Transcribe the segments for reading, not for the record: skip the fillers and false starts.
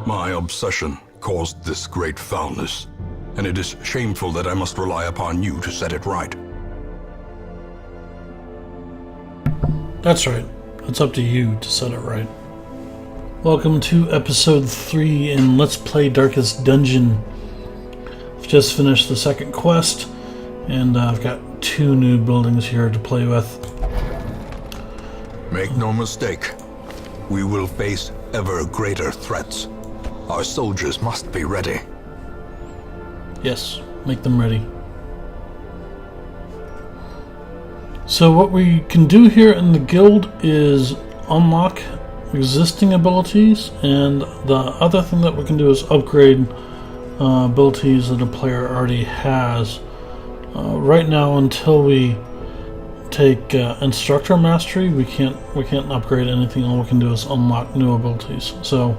My obsession caused this great foulness, and it is shameful that I must rely upon you to set it right. That's right. It's up to you to set it right. Welcome to episode 3 in Let's Play Darkest Dungeon. I've just finished the second quest, and I've got 2 new buildings here to play with. Make no mistake, we will face ever greater threats. Our soldiers must be ready. Yes, make them ready. So what we can do here in the guild is unlock existing abilities, and the other thing that we can do is upgrade abilities that a player already has. Right now, until we take instructor mastery, we can't upgrade anything. All we can do is unlock new abilities. So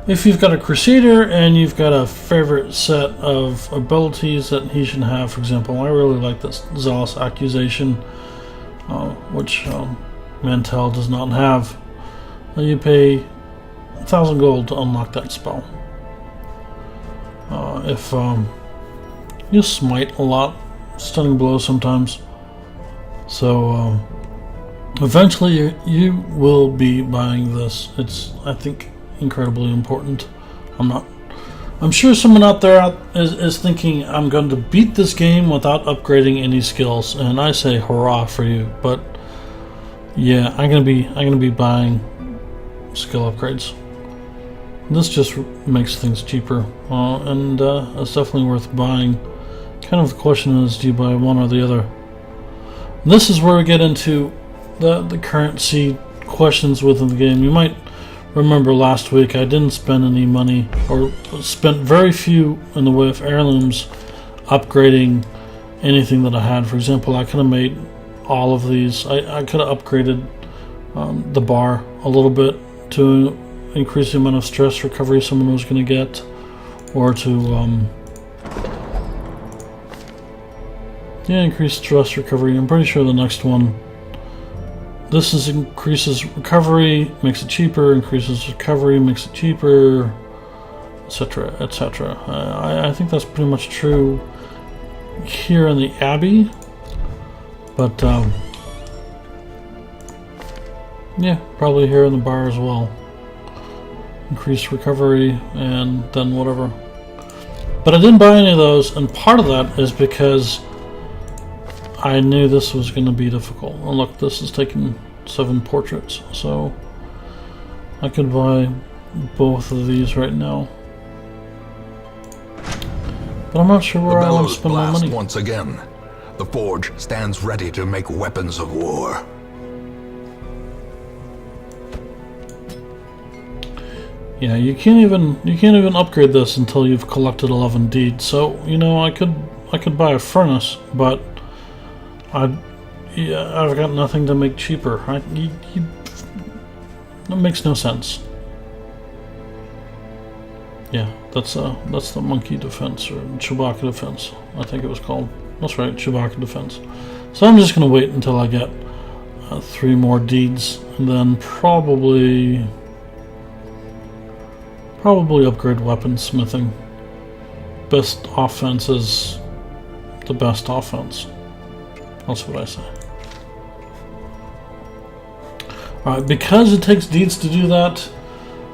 if you've got a crusader and you've got a favorite set of abilities that he should have, for example, I really like this zealous accusation, which Mantel does not have. You pay 1,000 gold to unlock that spell. If you smite a lot, stunning blows sometimes, so eventually you will be buying this. It's, I think, incredibly important. I'm sure someone out there is thinking, I'm going to beat this game without upgrading any skills, and I say hurrah for you. But yeah, I'm gonna be buying skill upgrades. This just makes things cheaper, and it's definitely worth buying. Kind of the question is, do you buy one or the other? This is where we get into the currency questions within the game. You might remember last week I didn't spend any money, or spent very few in the way of heirlooms upgrading anything that I had. For example, I could have made all of these. I could have upgraded the bar a little bit to increase the amount of stress recovery someone was going to get, or to increase stress recovery. I'm pretty sure the next one, this is increases recovery, makes it cheaper, increases recovery, makes it cheaper, etc., etc. I think that's pretty much true here in the Abbey, but yeah, probably here in the bar as well. Increase recovery and then whatever. But I didn't buy any of those, and part of that is because I knew this was going to be difficult. And look, this is taking 7 portraits, so I could buy both of these right now. But I'm not sure where I want to spend my money. Once again, the forge stands ready to make weapons of war. Yeah, you can't even upgrade this until you've collected 11 deeds. So, you know, I could buy a furnace, but I've got nothing to make cheaper. That makes no sense. Yeah, that's the monkey defense, or Chewbacca defense, I think it was called. That's right, Chewbacca defense. So I'm just gonna wait until I get 3 more deeds, and then probably upgrade weaponsmithing. Best offense is the best offense. That's what I say. Alright, because it takes deeds to do that,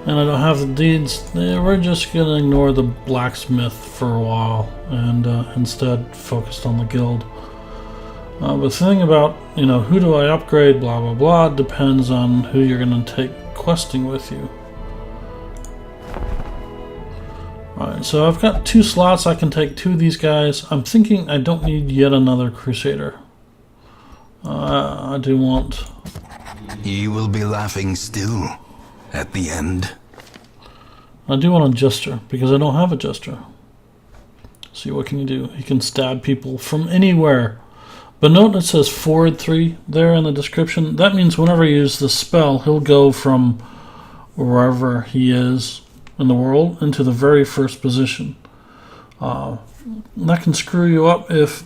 and I don't have the deeds, we're just gonna ignore the blacksmith for a while, and instead focused on the guild. But the thing about, you know, who do I upgrade, blah blah blah, depends on who you're gonna take questing with you. Alright, so I've got 2 slots. I can take 2 of these guys. I'm thinking I don't need yet another crusader. I do want... He will be laughing still at the end. I do want a jester, because I don't have a jester. See, what can you do? He can stab people from anywhere. But note it says forward 3 there in the description. That means whenever he uses the spell, he'll go from wherever he is in the world into the very first position. That can screw you up if,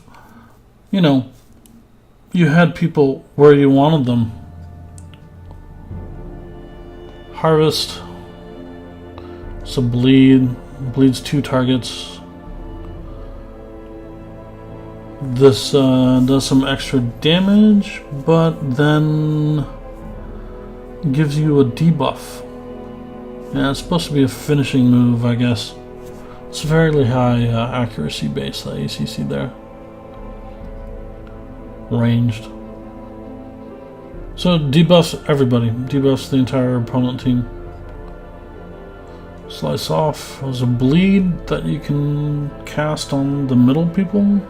you know, you had people where you wanted them. Harvest So bleed. Bleeds 2 targets. This does some extra damage, but then gives you a debuff. Yeah, it's supposed to be a finishing move, I guess. It's a fairly high accuracy base, the ACC there. Ranged. So debuffs everybody. Debuffs the entire opponent team. Slice off. There's a bleed that you can cast on the middle people.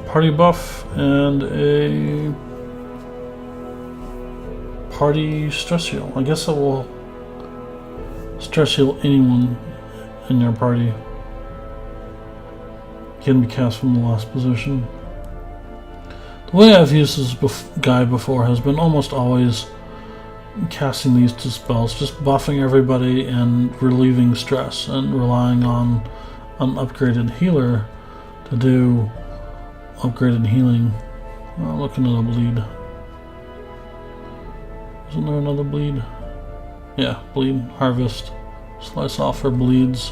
Party buff and a party stress heal. I guess it will stress heal anyone in your party. Can be cast from the last position. The way I've used this guy before has been almost always casting these 2 spells, just buffing everybody and relieving stress, and relying on an upgraded healer to do upgraded healing. Looking at a bleed. Isn't there another bleed? Yeah, bleed, harvest, slice off for bleeds.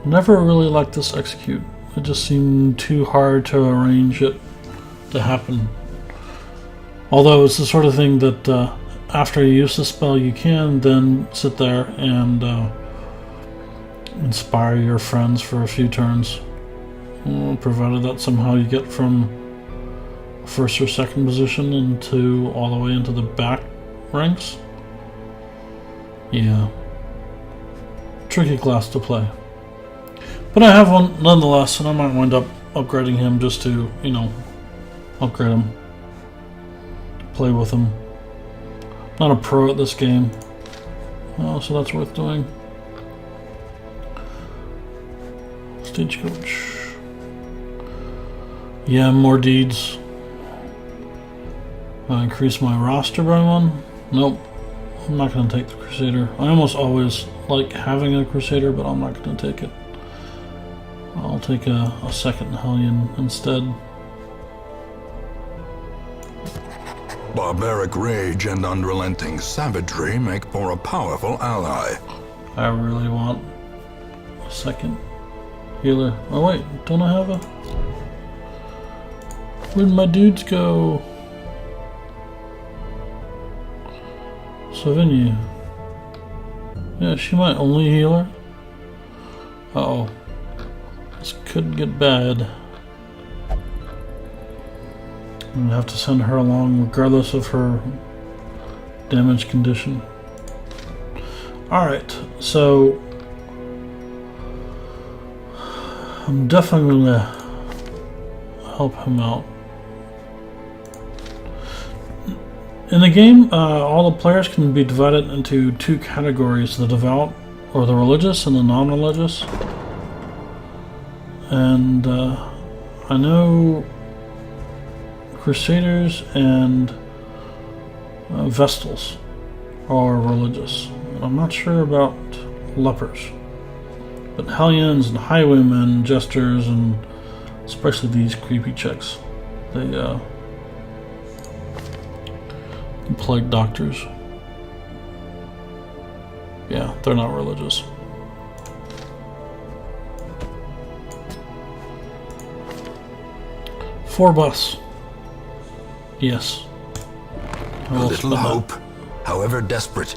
Never really liked this execute. It just seemed too hard to arrange it to happen. Although it's the sort of thing that after you use the spell, you can then sit there and inspire your friends for a few turns. Provided that somehow you get from first or second position into all the way into the back ranks. Yeah. Tricky class to play. But I have one nonetheless, and I might wind up upgrading him just to, you know, upgrade him. Play with him. Not a pro at this game. So that's worth doing. Stagecoach. Yeah, more deeds. Increase my roster by 1? Nope. I'm not going to take the Crusader. I almost always like having a Crusader, but I'm not going to take it. I'll take a second Hellion instead. Barbaric rage and unrelenting savagery make for a powerful ally. I really want a second healer. Oh wait, don't I have a... Where'd my dudes go? Savinia. Yeah, she my only healer. Uh-oh. This could get bad. I'm gonna have to send her along regardless of her damage condition. Alright, so I'm definitely gonna help him out. In the game, all the players can be divided into 2 categories, the devout, or the religious, and the non-religious. And I know Crusaders and Vestals are religious. I'm not sure about lepers. But Hellions and Highwaymen, Jesters, and especially these creepy chicks, they plague doctors. Yeah, they're not religious. Four bus. Yes. A little hope, however desperate,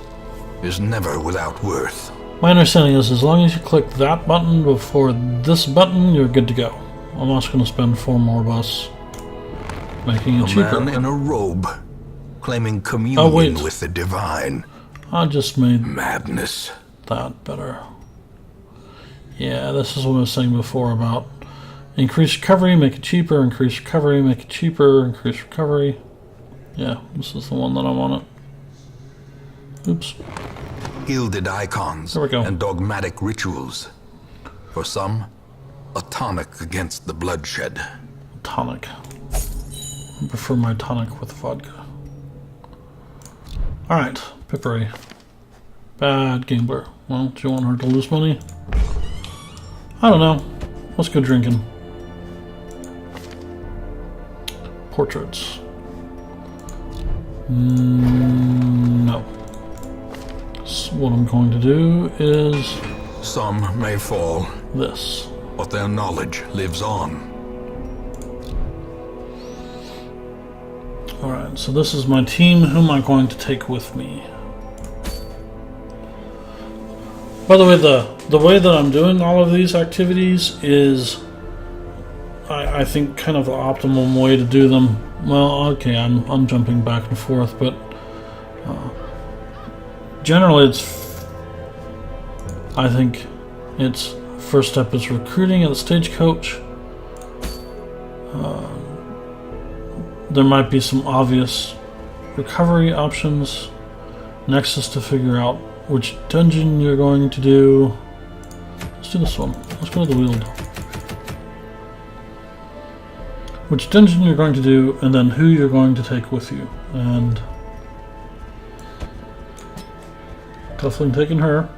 is never without worth. My understanding is as long as you click that button before this button, you're good to go. I'm also going to spend 4 more bus making it cheaper. A man in a robe, claiming communion with the divine. I just made madness. That better. Yeah, this is what I was saying before about increase recovery, make it cheaper, increase recovery, make it cheaper, increase recovery. Yeah, this is the one that I wanted. Oops. Gilded icons there we go. And dogmatic rituals. For some, a tonic against the bloodshed. Tonic. I prefer my tonic with vodka. Alright, Pippery. Bad gambler. Well, do you want her to lose money? I don't know. Let's go drinking. Portraits. No. So what I'm going to do is Some may fall, this. but their knowledge lives on. Alright, so this is my team. Who am I going to take with me? By the way, the way that I'm doing all of these activities is, I think, kind of the optimum way to do them. Well, okay, I'm jumping back and forth, but generally I think it's first step is recruiting at the stagecoach. There might be some obvious recovery options. Next is to figure out which dungeon you're going to do. Let's do this one. Let's go to the Weald. Which dungeon you're going to do, and then who you're going to take with you. And definitely taking her.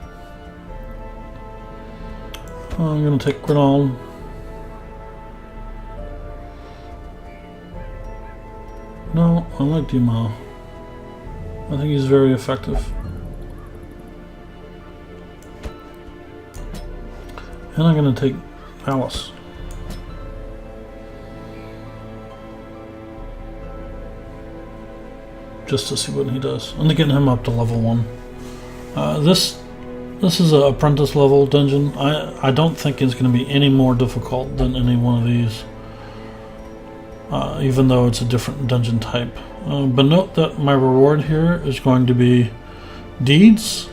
I'm going to take Grenald. No, I like Dima. I think he's very effective. And I'm going to take Alice. Just to see what he does. And to get him up to level 1. This is an apprentice level dungeon. I don't think it's going to be any more difficult than any one of these. Even though it's a different dungeon type. But note that my reward here is going to be deeds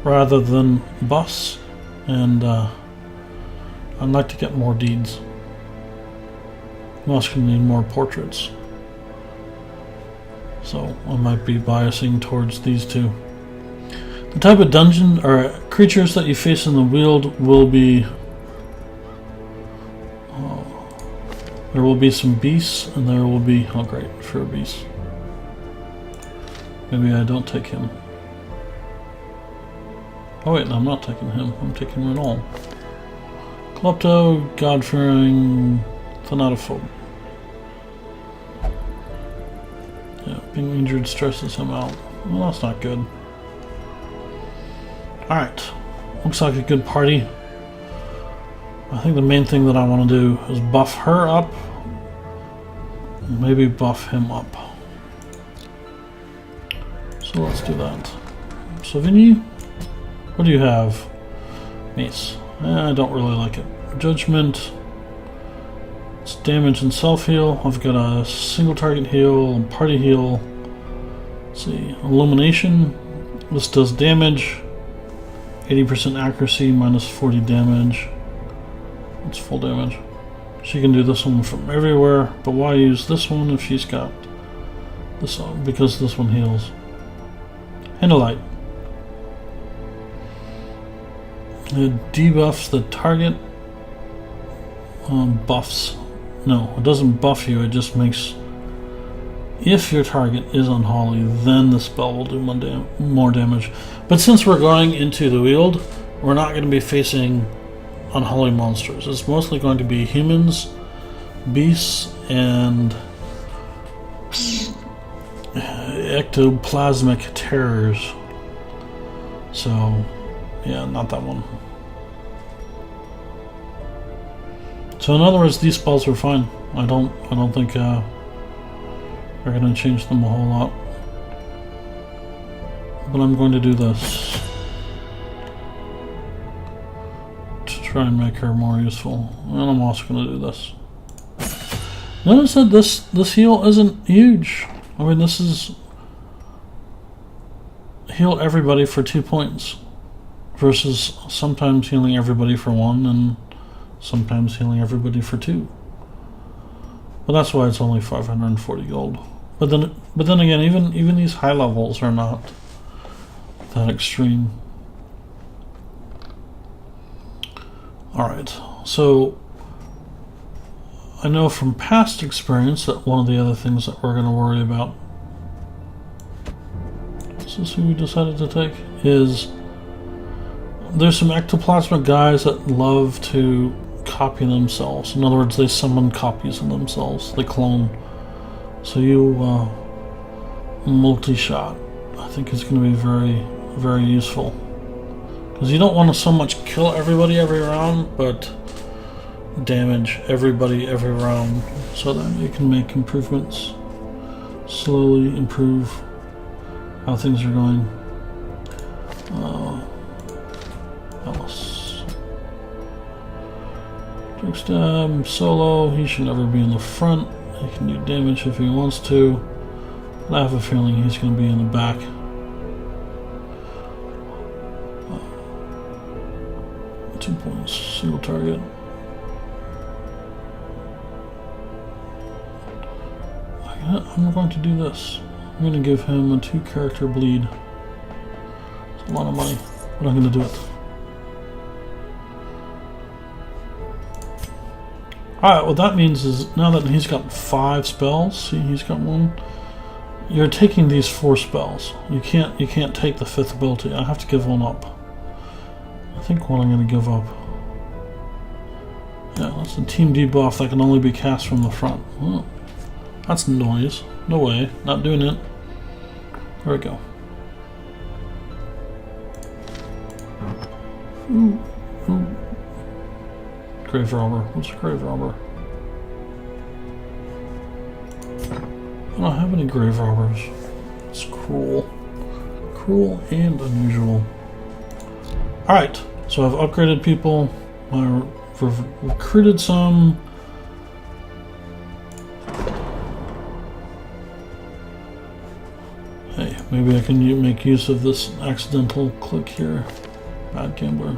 rather than buffs. And I'd like to get more deeds. I'm also going to need more portraits. So I might be biasing towards these two. The type of dungeon or creatures that you face in the Weald will be... there will be some beasts, and there will be... oh great, for a beast. Maybe I don't take him. Oh wait, no, I'm not taking him. I'm taking Renal. Klepto, God-fearing, Thanatophobe. Yeah, being injured stresses him out. Well, that's not good. Alright. Looks like a good party. I think the main thing that I want to do is buff her up. Maybe buff him up. So let's do that. Savigny, what do you have? Mace. I don't really like it. Judgment. It's damage and self-heal. I've got a single target heal and party heal. Let's see. Illumination. This does damage. 80% accuracy, minus 40 damage. It's full damage. She can do this one from everywhere, but why use this one if she's got this one? Because this one heals. Handlight. It debuffs the target. Buffs. No, it doesn't buff you, it just makes... if your target is unholy, then the spell will do more damage. But since we're going into the Weald, we're not going to be facing unholy monsters. It's mostly going to be humans, beasts, and ectoplasmic terrors. So, yeah, not that one. So in other words, these spells are fine. I don't think we're going to change them a whole lot. But I'm going to do this to try and make her more useful. And I'm also going to do this. Notice that this heal isn't huge. I mean, this is heal everybody for 2 points versus sometimes healing everybody for 1 and sometimes healing everybody for 2. But that's why it's only 540 gold. But then again, even these high levels are not that extreme. Alright, so I know from past experience that one of the other things that we're going to worry about, this is who we decided to take, is there's some ectoplasmic guys that love to copy themselves. In other words, they summon copies of themselves. They clone. So you multi-shot, I think, is going to be very, very useful. Because you don't want to so much kill everybody every round, but damage everybody every round so that you can make improvements. Slowly improve how things are going. Alice. Drug stab, solo, he should never be in the front. He can do damage if he wants to. But I have a feeling he's going to be in the back. 2 points, single target. I'm going to do this. I'm going to give him a 2-character bleed. It's a lot of money, but I'm going to do it. Alright, what that means is now that he's got 5 spells, see he's got 1. You're taking these 4 spells. You can't take the 5th ability. I have to give 1 up. I think what I'm going to give up. Yeah, that's a team debuff that can only be cast from the front. Oh, that's noise. No way. Not doing it. There we go. Ooh. Ooh. Grave robber. What's a grave robber? I don't have any grave robbers. It's cruel. Cruel and unusual. Alright, so I've upgraded people. I've recruited some. Hey, maybe I can make use of this accidental click here. Bad gambler.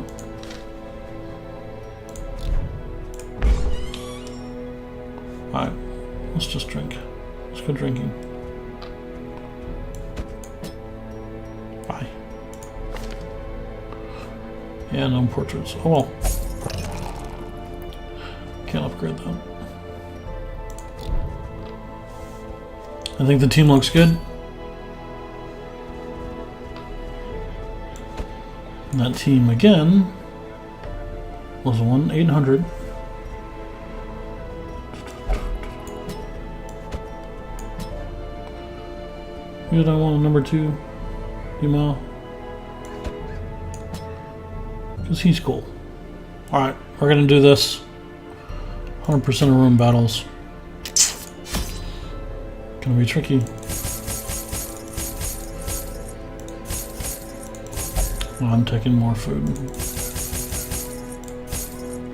Alright, let's just drink. Let's go drinking. Bye. Yeah, no portraits. Oh well. Can't upgrade that. I think the team looks good. And that team again was 1-800. Who did I want number 2? Yuma. Because he's cool. Alright, we're gonna do this. 100% of room battles. Gonna be tricky. I'm taking more food.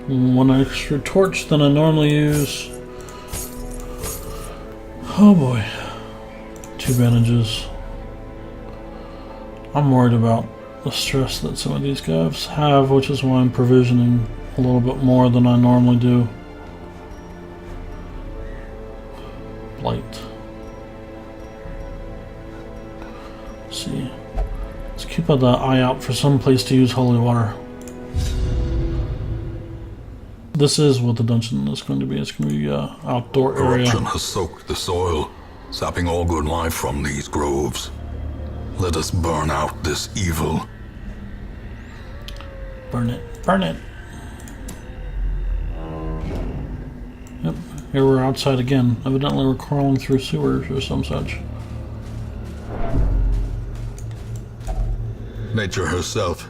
1 extra torch than I normally use. Oh boy. 2 bandages. I'm worried about the stress that some of these guys have, which is why I'm provisioning a little bit more than I normally do. Blight. Let's see. Let's keep an eye out for some place to use holy water. This is what the dungeon is going to be. It's going to be an outdoor area. Corruption has soaked the soil, sapping all good life from these groves. Let us burn out this evil. Burn it. Burn it. Yep. Here we're outside again. Evidently we're crawling through sewers or some such. Nature herself,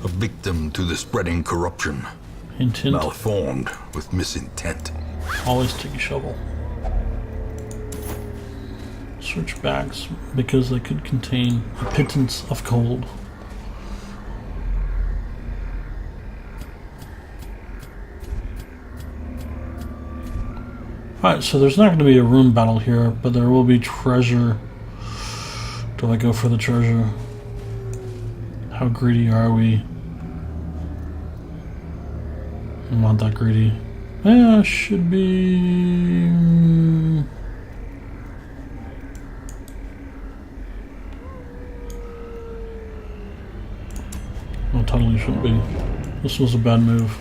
a victim to the spreading corruption. Hint, hint. Malformed with misintent. Always take a shovel. Search bags because they could contain a pittance of gold. Alright, so there's not going to be a room battle here, but there will be treasure. Do I go for the treasure? How greedy are we? I'm not that greedy. Yeah, should be... No, totally shouldn't be. This was a bad move.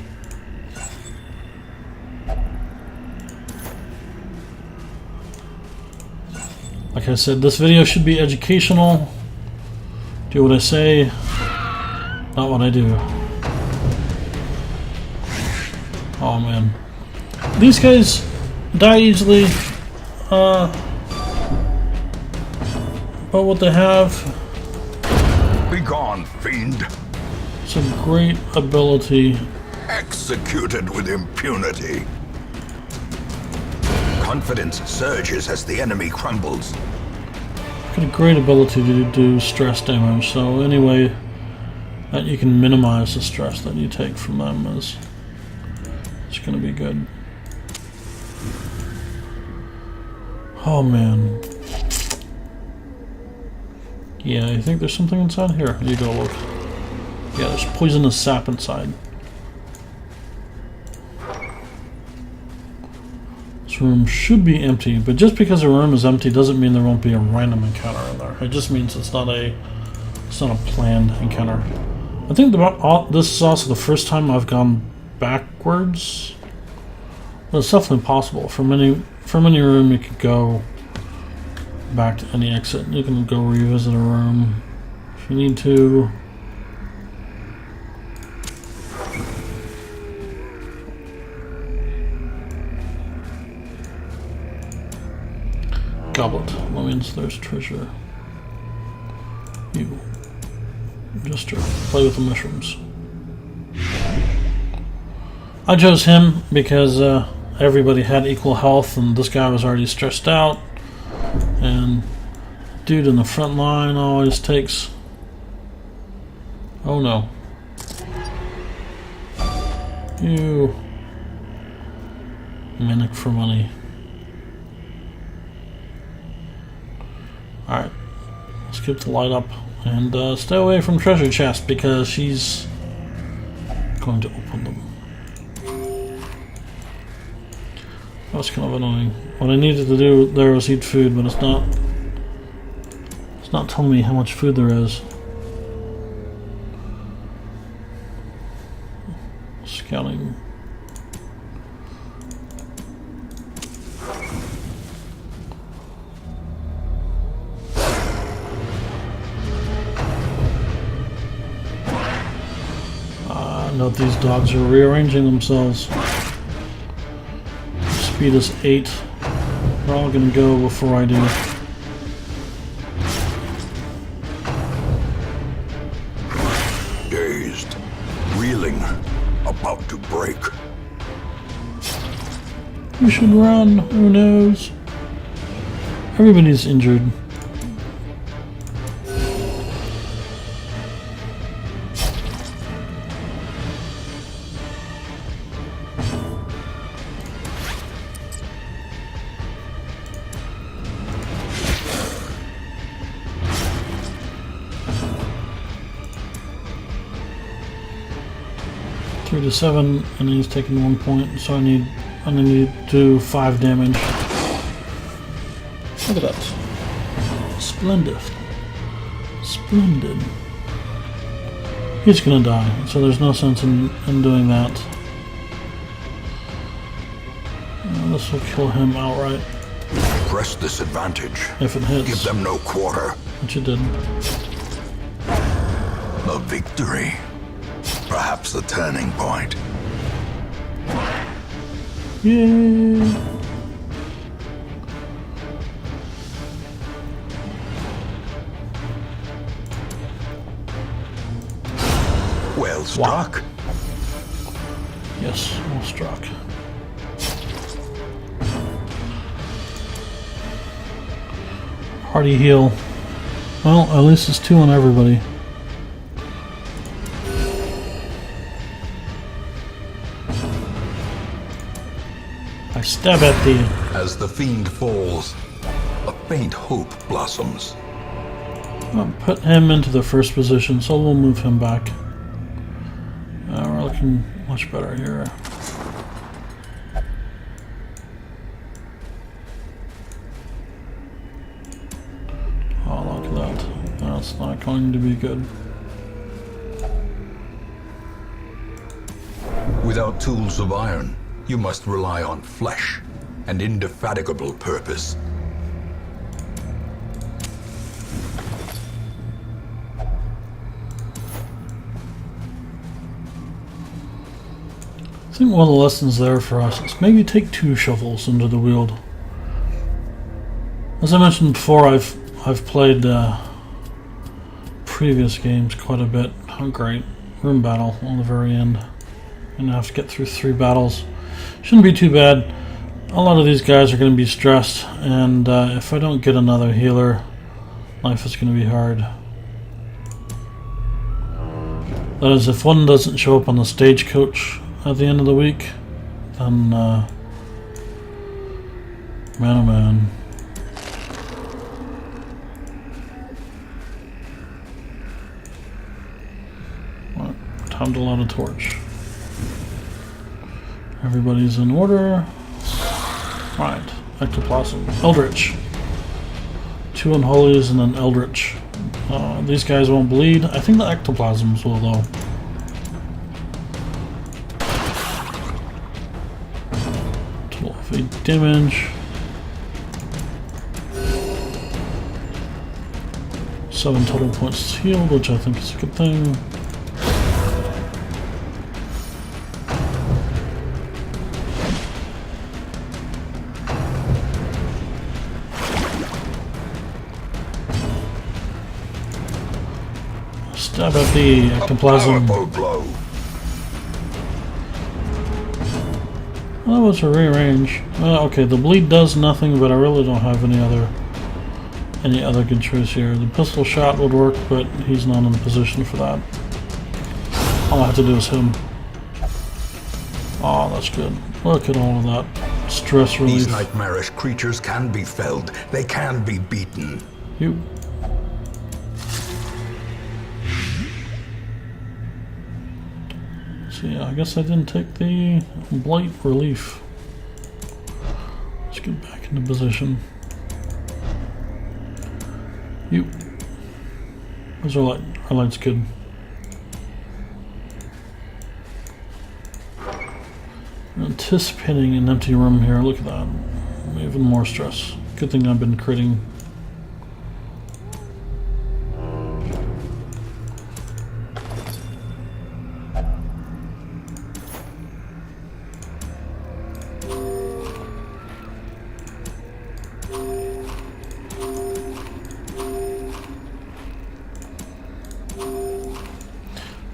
Like I said, this video should be educational. Do what I say, not what I do. Oh man. These guys die easily. But what they have Begone, fiend! It's a great ability. Executed with impunity. Confidence surges as the enemy crumbles. Got a great ability to do stress damage, so any way that you can minimize the stress that you take from them is going to be good. Oh man. Yeah, I think there's something inside here. You go look. Yeah, there's poisonous sap inside. This room should be empty, but just because a room is empty doesn't mean there won't be a random encounter in there. It just means it's not a planned encounter. I think this is also the first time I've gone backwards. But it's definitely possible. From any room you could go back to any exit. You can go revisit a room if you need to. Goblet. That means there's treasure. You just play with the mushrooms. I chose him because everybody had equal health and this guy was already stressed out. And dude in the front line always takes... Oh no. You... Mimic for money. Alright. Let's keep the light up. And stay away from treasure chest because she's going to open them. That's kind of annoying. What I needed to do there was eat food, but it's not telling me how much food there is. Scouting. Note these dogs are rearranging themselves. Speed is 8. They're all gonna go before I do. Dazed, reeling, about to break. We should run. Who knows? Everybody's injured. Three to 7, and he's taking 1 point, so I need to do 5 damage. Look at that. Splendid. Splendid. He's gonna die, so there's no sense in doing that. This will kill him outright. Press this advantage. If it hits. Give them no quarter. Which it didn't. A victory. Perhaps the turning point. Yay! Well struck. Wow. Yes, well struck. Hearty heal. Well, at least it's 2 on everybody. I stab at thee. As the fiend falls, a faint hope blossoms. I'll put him into the first position, so we'll move him back. We're looking much better here. Oh, look at that. That's not going to be good. Without tools of iron, you must rely on flesh and indefatigable purpose. I think one of the lessons there for us is maybe take 2 shovels into the Weald. As I mentioned before, I've played previous games quite a bit. Oh great, room battle on the very end. I'm gonna have to get through 3 battles. Shouldn't be too bad. A lot of these guys are gonna be stressed, and if I don't get another healer, life is gonna be hard. That is, if one doesn't show up on the stagecoach at the end of the week, then man oh man. Right, time to light a torch. Everybody's in order. Right, ectoplasm. Eldritch. 2 unholies and an eldritch. These guys won't bleed. I think the ectoplasms will though. Total of 8 damage. 7 total points healed, which I think is a good thing. Stab at the ectoplasm. Blow. That was a rearrange. Okay, the bleed does nothing, but I really don't have any other good choice here. The pistol shot would work, but he's not in a position for that. All I have to do is hit him. Oh, that's good. Look at all of that stress relief. These nightmarish creatures can be felled. They can be beaten. You. So yeah, I guess I didn't take the blight relief. Let's get back into position. You. Those are light. Our light's good. I'm anticipating an empty room here. Look at that. Even more stress. Good thing I've been critting.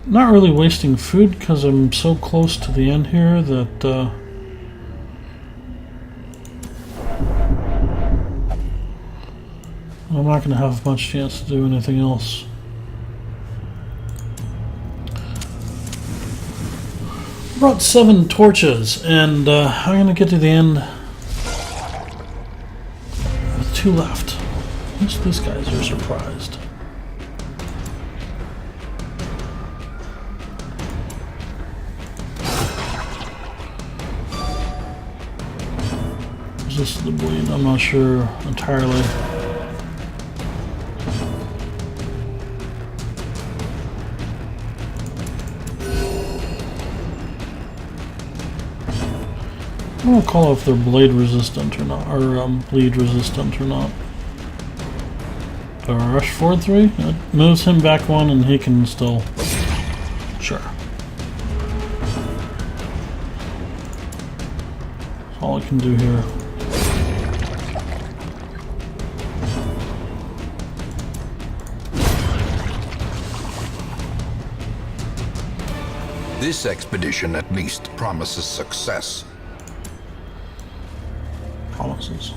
Not really wasting food because I'm so close to the end here that I'm not going to have much chance to do anything else. Brought 7 torches, and I'm going to get to the end with 2 left. Most of these guys are surprised. Is this the bleed? I'm not sure entirely. I don't recall if they're blade resistant or not, or bleed resistant or not. Do I rush forward 3? It moves him back 1 and he can still... Sure. That's all I can do here. This expedition at least promises success. Promises.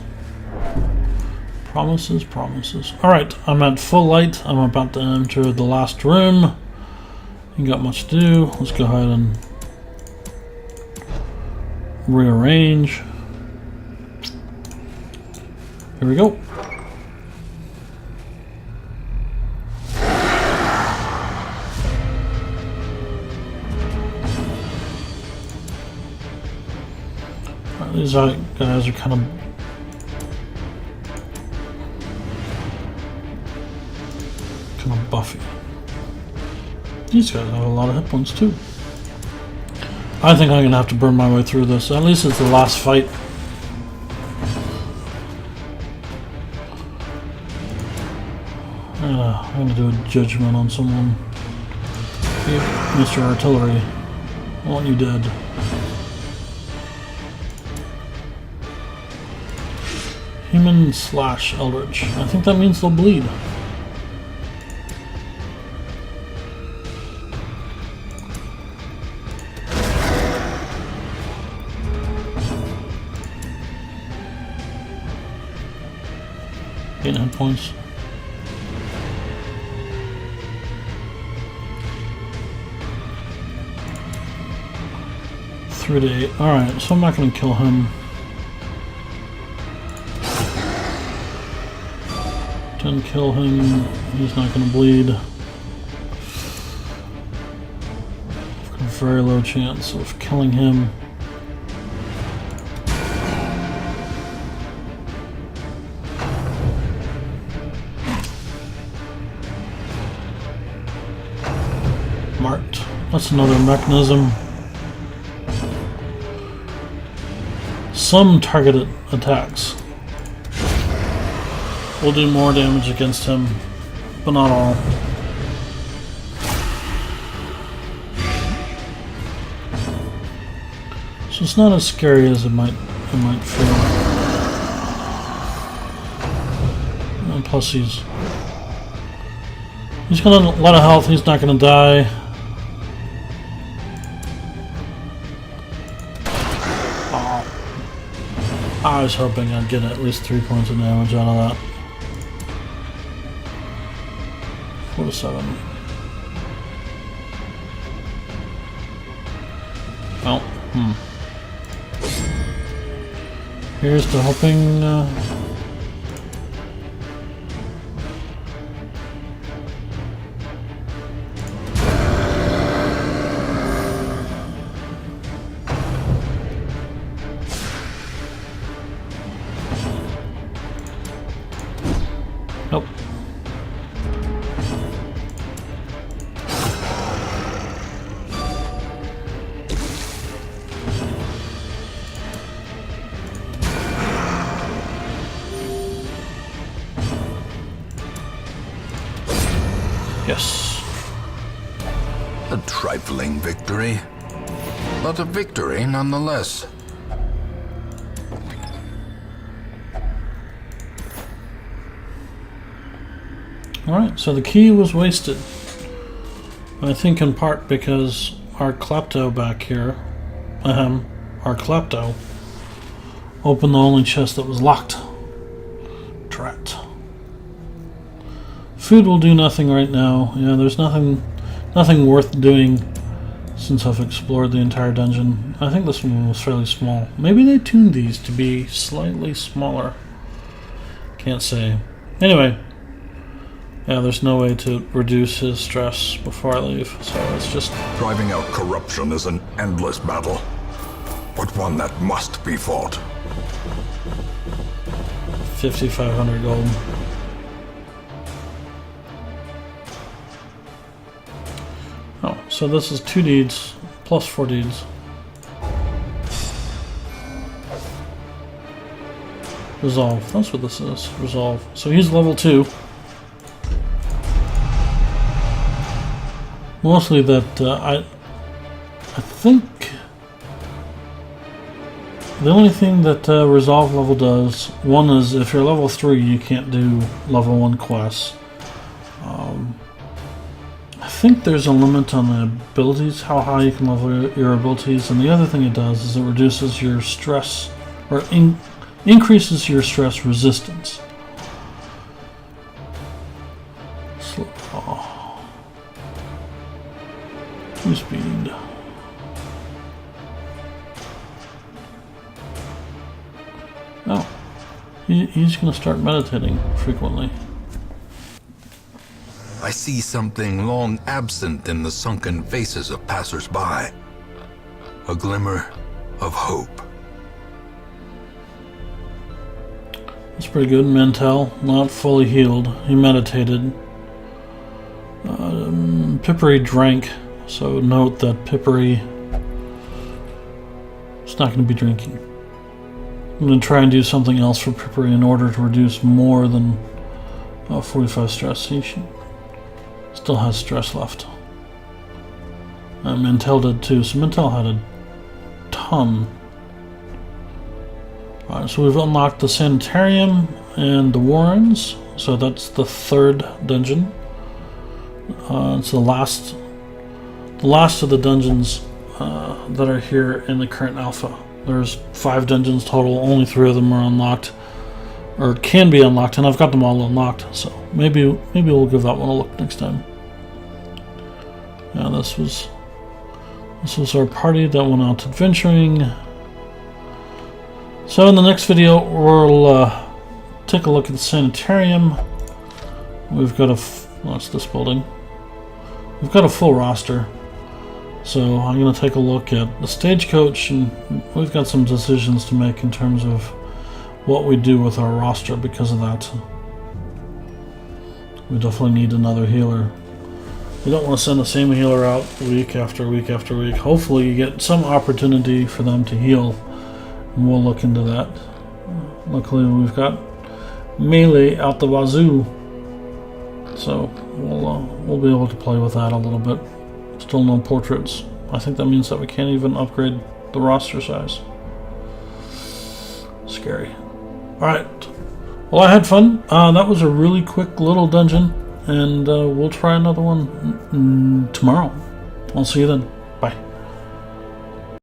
Promises, promises. Alright, I'm at full light. I'm about to enter the last room. Ain't got much to do. Let's go ahead and rearrange. Here we go. These guys are kind of buffy. These guys have a lot of hit points too. I think I'm gonna have to burn my way through this. At least it's the last fight. I'm gonna do a judgment on someone. Hey, Mr. Artillery, I want you dead. Human / eldritch. I think that means they'll bleed. gain hit points. Three to 8. Alright, so I'm not going to kill him. Didn't kill him. He's not going to bleed. I've got a very low chance of killing him. Marked. That's another mechanism. Some targeted attacks will do more damage against him, but not all. So it's not as scary as it might feel. And plus he's got a lot of health, he's not gonna die. I was hoping I'd get at least 3 points of damage out of that. 4 to 7. Oh, Here's the hoping. Nope. Yes. A trifling victory, but a victory nonetheless. Alright, so the key was wasted. I think in part because our klepto back here, our klepto, opened the only chest that was locked. Drat. Food will do nothing right now. Yeah, there's nothing worth doing since I've explored the entire dungeon. I think this one was fairly small. Maybe they tuned these to be slightly smaller. Can't say. Anyway. Yeah, there's no way to reduce his stress before I leave, so it's just... Driving out corruption is an endless battle, but one that must be fought. 5,500 gold. Oh, so this is 2 deeds, plus 4 deeds. Resolve, that's what this is, resolve. So he's level 2. Mostly that I think the only thing that resolve level does, one is if you're level 3 you can't do level 1 quests. I think there's a limit on the abilities, how high you can level your abilities, and the other thing it does is it reduces your stress, or increases your stress resistance. Speed. Oh, he's going to start meditating frequently. I see something long absent in the sunken faces of passers-by. A glimmer of hope. That's pretty good. Mantel, not fully healed. He meditated. Pippery drank. So note that Pippery is not going to be drinking. I'm going to try and do something else for Pippery in order to reduce more than 45 stress. He still has stress left. Mantel did too, so Mantel had a ton. Alright, so we've unlocked the Sanitarium and the Warrens, so that's the 3rd dungeon. It's the last of the dungeons that are here in the current alpha. There's 5 dungeons total, only 3 of them are unlocked. or can be unlocked, and I've got them all unlocked. So maybe we'll give that one a look next time. Yeah, this was our party that went out adventuring. So in the next video, we'll take a look at the sanitarium. We've got that's this building. We've got a full roster. So I'm going to take a look at the stagecoach, and we've got some decisions to make in terms of what we do with our roster because of that. We definitely need another healer. We don't want to send the same healer out week after week after week. Hopefully you get some opportunity for them to heal, and we'll look into that. Luckily we've got melee out the wazoo, so we'll be able to play with that a little bit. Still no portraits. I think that means that we can't even upgrade the roster size. Scary. Alright. Well, I had fun. That was a really quick little dungeon, and we'll try another one tomorrow. I'll see you then. Bye.